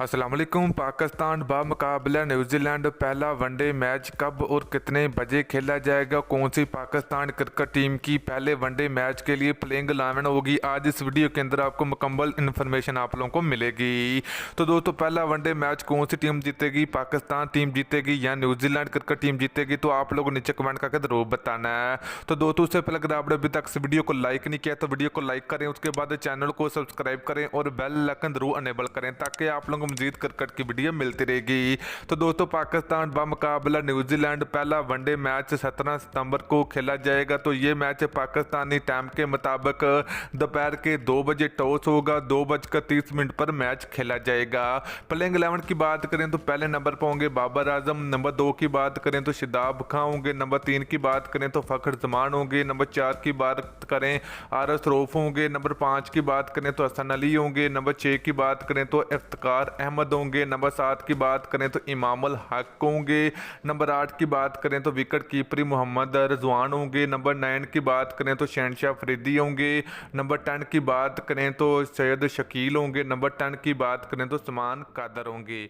अस्सलाम वालेकुम। पाकिस्तान बामुकाबला न्यूजीलैंड पहला वनडे मैच कब और कितने बजे खेला जाएगा? कौन सी पाकिस्तान क्रिकेट टीम की पहले वनडे मैच के लिए प्लेइंग 11 होगी? आज इस वीडियो के अंदर आपको मुकम्मल इन्फॉर्मेशन आप लोगों को मिलेगी। तो दोस्तों, पहला वनडे मैच कौन सी टीम जीतेगी? पाकिस्तान टीम जीतेगी या न्यूजीलैंड क्रिकेट टीम जीतेगी? तो आप लोगों नीचे कमेंट करके जरूर बताना है। तो दोस्तों, उससे पहले अगर आपने अभी तक इस वीडियो को लाइक नहीं किया तो वीडियो को लाइक करें, उसके बाद चैनल को सब्सक्राइब करें और बेल आइकन जरूर अनेबल करें ताकि आप लोगों को मजीद क्रिकेट की वीडियो मिलती रहेगी। तो दोस्तों, पाकिस्तान बामुकाबला न्यूजीलैंड पहला वनडे मैच 17 सितंबर को खेला जाएगा। तो ये मैच पाकिस्तानी टाइम के मुताबिक दोपहर के 2 बजे टॉस होगा, 2:30 पर मैच खेला जाएगा। प्लेइंग 11 की बात करें तो पहले नंबर पर होंगे बाबर आजम, नंबर 2 की बात करें तो शादाब खां होंगे, नंबर 3 की बात करें तो फखर जमान होंगे, नंबर 4 की बात करें आरस रऊफ होंगे, नंबर 5 की बात करें तो हसन अली होंगे, नंबर 6 की बात करें तो इफ्तिकार अहमद होंगे, नंबर 7 की बात करें तो इमामुल हक होंगे, नंबर 8 की बात करें तो विकेट कीपरी मोहम्मद रिजवान होंगे, नंबर 9 की बात करें तो शहनशाह फरीदी होंगे, नंबर 10 की बात करें तो सैयद शकील होंगे, नंबर 10 की बात करें तो सलमान कादर होंगे।